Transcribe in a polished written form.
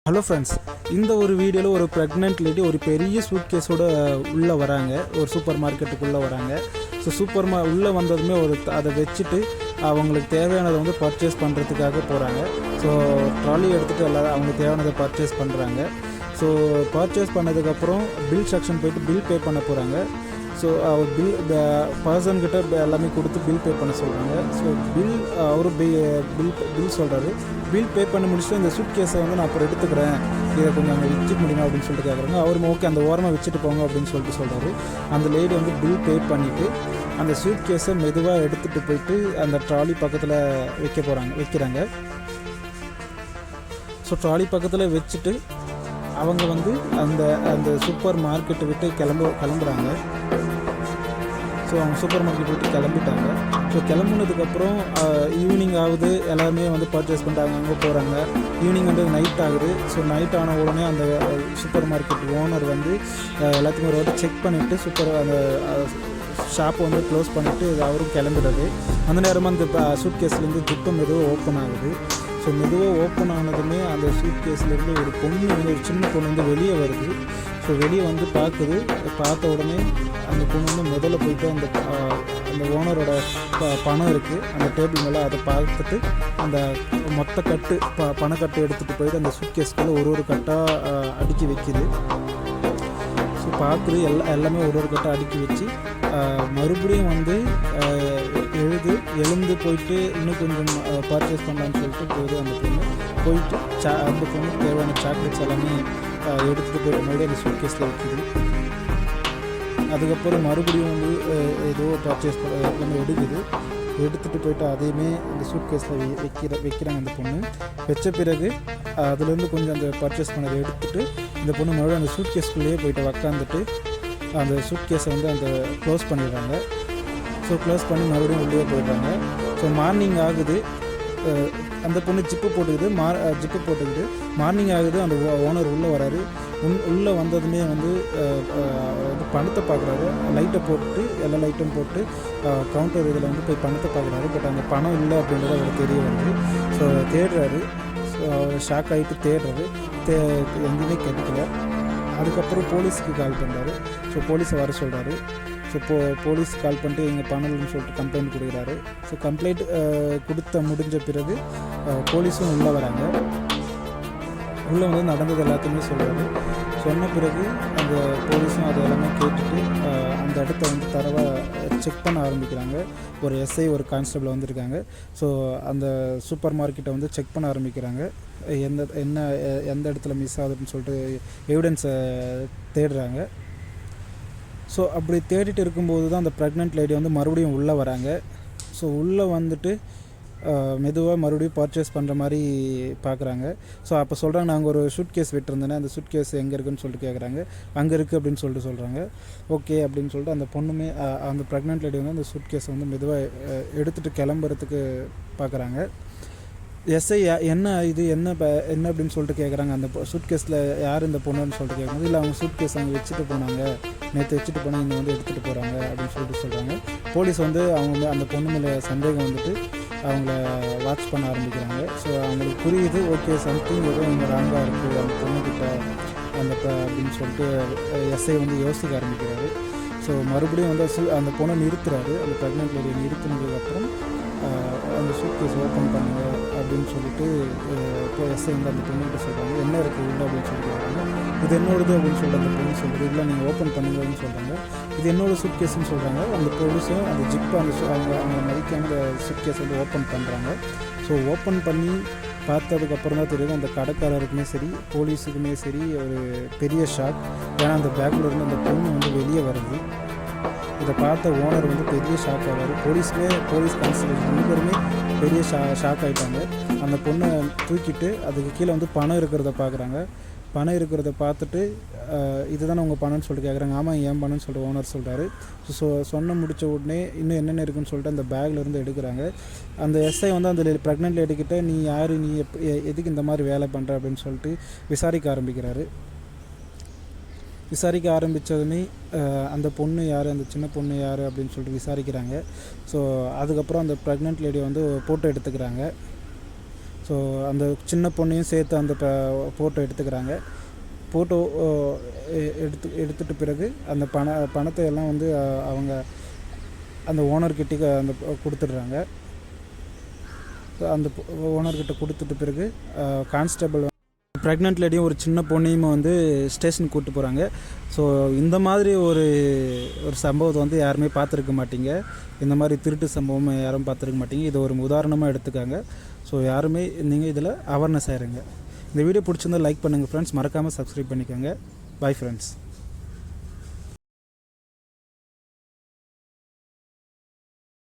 Hello friends, இந்த ஒரு வீடியோவில் ஒரு ப்ரெக்னென்ட் லேடி ஒரு பெரிய சூட் கேஸோட உள்ளே வராங்க. ஒரு சூப்பர் மார்க்கெட்டுக்குள்ளே வராங்க. ஸோ உள்ளே வந்ததுமே அதை வச்சுட்டு அவங்களுக்கு தேவையானதை வந்து பர்ச்சேஸ் பண்ணுறதுக்காக போகிறாங்க. ஸோ ட்ராலி எடுத்துகிட்டு எல்லாரும் அவங்க தேவையானதை பர்ச்சேஸ் பண்ணுறாங்க. ஸோ பர்ச்சேஸ் பண்ணதுக்கப்புறம் பில் செக்ஷன் போய்ட்டு பில் பே பண்ண போகிறாங்க. ஸோ அவர் பர்சன்கிட்ட எல்லாமே கொடுத்து பில் பே பண்ண சொல்கிறாங்க. ஸோ அவரு பில் சொல்கிறாரு. பில் பே பண்ணி முடிச்சுட்டு இந்த சூட் கேஸை வந்து நான் அப்புறம் எடுத்துக்கிறேன், இதை கொஞ்சம் அங்கே வச்சுக்க முடியுமா அப்படின்னு சொல்லிட்டு கேட்குறாங்க. அவரும் ஓகே அந்த ஓரமாக வச்சுட்டு போங்க அப்படின்னு சொல்லிட்டு சொல்கிறாரு. அந்த லேடி வந்து பில் பே பண்ணிவிட்டு அந்த சூட் கேஸை மெதுவாக எடுத்துகிட்டு போயிட்டு அந்த ட்ராலி பக்கத்தில் வைக்கிறாங்க. ஸோ ட்ராலி பக்கத்தில் வச்சுட்டு அவங்க வந்து அந்த சூப்பர் மார்க்கெட்டை விட்டு கிளம்புறாங்க. ஸோ அவங்க சூப்பர் மார்க்கெட் விட்டு கிளம்பிட்டாங்க. ஸோ கிளம்புனதுக்கப்புறம் ஈவினிங் ஆகுது, எல்லாருமே வந்து பர்ச்சேஸ் பண்ணுறாங்க, அங்கே போகிறாங்க. ஈவினிங் வந்து நைட் ஆகுது. ஸோ நைட் ஆன உடனே அந்த சூப்பர் மார்க்கெட் ஓனர் வந்து எல்லாத்தையும் ஒரு வாட்டி செக் பண்ணிவிட்டு அந்த ஷாப்பை வந்து க்ளோஸ் பண்ணிவிட்டு அவரும் கிளம்பிடுறது. அந்த நேரமாக அந்த சூட் கேஸ்லேருந்து ஜிப்பு மெதுவாக ஓப்பன் ஆகுது. ஸோ மெதுவாக ஓப்பன் ஆனதுமே அந்த சூட் கேஸ்லேருந்து ஒரு சின்ன பொண்ணு வந்து வெளியே வருது. ஸோ வெளியே வந்து பார்த்த உடனே அந்த பொண்ணு வந்து முதல்ல போயிட்டு அந்த ஓனரோட பணம் இருக்குது அந்த டேபிள் மேலே, அதை பார்த்துட்டு அந்த மொத்த பணக்கட்டு எடுத்துகிட்டு போயிட்டு அந்த சூட் கேஸ்க்குள்ளே ஒரு கட்டாக அடுக்கி வைக்கிது. ஸோ பார்க்குது எல்லாமே ஒரு கட்டாக அடுக்கி வச்சு மறுபடியும் வந்து எழுந்து போயிட்டு இன்னும் கொஞ்சம் பர்ச்சேஸ் பண்ணலான்னு சொல்லிட்டு போகுது. அந்த பொண்ணுக்கு தேவையான சாக்லேட்ஸ் எல்லாமே எடுத்துகிட்டு போயிட்டு மறுபடியும் அந்த சூட் கேஸில் வைக்கிது. அதுக்கப்புறம் மறுபடியும் வந்து ஏதோ பர்ச்சேஸ் எல்லாமே எடுத்துகிட்டு போயிட்டு அதையுமே அந்த சூட் கேஸில் வைக்கிறாங்க. அந்த பொண்ணு வச்ச பிறகு அதுலேருந்து கொஞ்சம் அந்த பர்ச்சேஸ் பண்ணதை எடுத்துகிட்டு இந்த பொண்ணு மறுபடியும் அந்த சூட் கேஸ்குள்ளேயே போயிட்டு உக்காந்துட்டு அந்த சூட் கேஸை வந்து க்ளோஸ் பண்ணிடுறாங்க. ஸோ க்ளோஸ் பண்ணி மறுபடியும் உள்ளே போயிடுறாங்க. ஸோ மார்னிங் ஆகுது, அந்த பொண்ணு ஜிப்பு போட்டுக்கிட்டு மார்னிங் ஆகுது. அந்த ஓனர் உள்ளே வராரு. உள்ளே வந்ததுமே வந்து பணத்தை பார்க்குறாரு. லைட்டை போட்டு எல்லா லைட்டும் போட்டு கவுண்டர் இதில் வந்து போய் பணத்தை பார்க்குறாரு. பட் அங்கே பணம் இல்லை அப்படின்றது அவருக்கு தெரிய வருது. ஸோ தேடுறாரு. ஸோ அவர் ஷாக் ஆகிட்டு தேடுறாரு. எங்கேயுமே கிடைக்கல. அதுக்கப்புறம் போலீஸுக்கு கால் பண்ணுறாரு. ஸோ போலீஸை வர சொல்கிறாரு. ஸோ போலீஸ் கால் பண்ணிட்டு எங்கள் பணம்னு சொல்லிட்டு கம்ப்ளைண்ட் கொடுக்குறாரு. ஸோ கம்ப்ளைண்ட் முடிஞ்ச பிறகு போலீஸும் உள்ளே வராங்க. உள்ளே வந்து நடந்தது எல்லாத்தையுமே சொல்கிறாரு. சொன்ன பிறகு அந்த போலீஸும் அதை எல்லாமே கேட்டுட்டு அந்த இடத்த வந்து தரவாக செக் பண்ண ஆரம்பிக்கிறாங்க. ஒரு எஸ்ஐ ஒரு கான்ஸ்டபிள் வந்திருக்காங்க. ஸோ அந்த சூப்பர் மார்க்கெட்டை வந்து செக் பண்ண ஆரம்பிக்கிறாங்க. எந்த இடத்துல மிஸ் ஆகுதுன்னு சொல்லிட்டு எவிடன்ஸை தேடுறாங்க. ஸோ அப்படி தேடிட்டு இருக்கும்போது தான் அந்த ப்ரெக்னென்ட் லேடி வந்து மறுபடியும் உள்ளே வராங்க. ஸோ உள்ளே வந்துட்டு மெதுவாக மறுபடியும் பர்ச்சேஸ் பண்ணுற மாதிரி பார்க்குறாங்க. ஸோ அப்போ சொல்கிறாங்க, நாங்கள் ஒரு சூட் கேஸ் விட்டுருந்தேனே, அந்த சூட் கேஸ் எங்கே இருக்குதுன்னு சொல்லிட்டு கேட்குறாங்க. அங்கே இருக்குது அப்படின்னு சொல்லிட்டு சொல்கிறாங்க. ஓகே அப்படின்னு சொல்லிட்டு அந்த பொண்ணுமே அந்த ப்ரெக்னென்ட் லேடி வந்து அந்த சூட் கேஸை வந்து மெதுவாக எடுத்துகிட்டு கிளம்புறதுக்கு பார்க்குறாங்க. எஸ்ஐ என்ன அப்படின்னு சொல்லிட்டு கேட்குறாங்க. அந்த சூட் கேஸில் யார் இந்த பொண்ணுன்னு சொல்லிட்டு கேட்கும்போது, இல்லை அவங்க சூட் கேஸ் அங்கே வச்சுட்டு போனாங்க, நேற்று வச்சுட்டு போனால் இங்கே வந்து எடுத்துகிட்டு போகிறாங்க அப்படின்னு சொல்லிட்டு சொல்கிறாங்க. போலீஸ் வந்து அந்த பொண்ணு மேலே சந்தேகம் வந்துட்டு அவங்கள வாட்ச் பண்ண ஆரம்பிக்கிறாங்க. ஸோ அவங்களுக்கு புரியுது, ஓகே சம்திங் ஏதோ இங்கே ராங்காக இருக்குது அந்த பொண்ணுக்கிட்ட அப்படின்னு சொல்லிட்டு எஸ்ஐ வந்து யோசிக்க ஆரம்பிக்கிறாரு. ஸோ மறுபடியும் வந்து அந்த பொண்ணை நிறுத்துறாரு. அந்த ப்ரெக்னென்ட் லேடியை நிறுத்தினதுக்கப்புறம் அந்த சூட் கேஸ் ஓப்பன் பண்ணுங்க அப்படின்னு சொல்லிட்டு இப்போ எஸ்ஐ வந்து அந்த பொண்ணுகிட்ட சொல்கிறாங்க. என்ன இருக்குது இல்லை அப்படின்னு சொல்லிட்டு வராங்க. இது என்னோடது அப்படின்னு சொல்லிட்டு அந்த பொண்ணு சொல்கிறது. இல்லை நீங்கள் ஓப்பன் பண்ணுங்கன்னு சொல்கிறாங்க. இது என்னோட சூட் கேஸ்ன்னு சொல்கிறாங்க. அந்த போலீஸும் அந்த ஜிப்பை அவங்க மதிக்கான அந்த சூட் கேஸ் வந்து ஓப்பன் பண்ணுறாங்க. ஸோ ஓப்பன் பண்ணி பார்த்ததுக்கப்புறம் தான் தெரியுது அந்த கடைக்காரருக்குமே சரி போலீஸுக்குமே சரி ஒரு பெரிய ஷாக். ஏன்னா அந்த பேக்கில் இருந்து அந்த பொண்ணு வந்து வெளியே வருது. இதை பார்த்த ஓனர் வந்து பெரிய ஷாக் ஆகிறாரு. போலீஸ் கான்ஸ்டபிள் 2 பேருமே பெரிய ஷாக் ஆகிட்டாங்க. அந்த பொண்ணை தூக்கிட்டு அதுக்கு கீழே வந்து பணம் இருக்கிறத பார்க்குறாங்க. பணம் இருக்கிறத பார்த்துட்டு இதுதானே உங்கள் பணம்னு சொல்லிட்டு கேட்குறாங்க. ஆமாம் ஏன் பணம்னு சொல்லிட்டு ஓனர் சொல்கிறாரு. முடித்த உடனே இன்னும் என்னென்ன இருக்குன்னு சொல்லிட்டு அந்த பேக்கில் இருந்து எடுக்கிறாங்க. அந்த எஸ்ஐ வந்து அந்த ப்ரெக்னென்ட் லேடிக்கிட்ட நீ யார், நீ எதுக்கு இந்த மாதிரி வேலை பண்ணுற அப்படின்னு சொல்லிட்டு விசாரிக்க ஆரம்பித்ததுமே அந்த பொண்ணு யார், அந்த சின்ன பொண்ணு யார் அப்படின்னு சொல்லிட்டு விசாரிக்கிறாங்க. ஸோ அதுக்கப்புறம் அந்த ப்ரெக்னென்ட் லேடியை வந்து ஃபோட்டோ எடுத்துக்கிறாங்க. ஸோ அந்த சின்ன பொண்ணையும் சேர்த்து அந்த ஃபோட்டோ எடுத்துக்கிறாங்க. ஃபோட்டோ எடுத்துட்டு பிறகு அந்த பணத்தை எல்லாம் வந்து அவங்க அந்த ஓனர்கிட்ட அந்த கொடுத்துட்றாங்க. அந்த ஓனர்கிட்ட கொடுத்துட்டு பிறகு கான்ஸ்டபிள் ப்ரெக்னென்ட் லேடியும் ஒரு சின்ன பொண்ணையும் வந்து ஸ்டேஷனுக்கு கூப்பிட்டு போகிறாங்க. ஸோ இந்த மாதிரி ஒரு சம்பவத்தை வந்து யாருமே பார்த்துருக்க மாட்டீங்க. இந்த மாதிரி திருட்டு சம்பவம் யாரும் பார்த்துருக்க மாட்டீங்க. இதை ஒரு உதாரணமாக எடுத்துக்காங்க. ஸோ யாருமே நீங்கள் இதில் அவேர்னஸ் ஆயிருங்க. இந்த வீடியோ பிடிச்சிருந்தால் லைக் பண்ணுங்கள் ஃப்ரெண்ட்ஸ். மறக்காமல் சப்ஸ்கிரைப் பண்ணிக்கோங்க. Bye friends.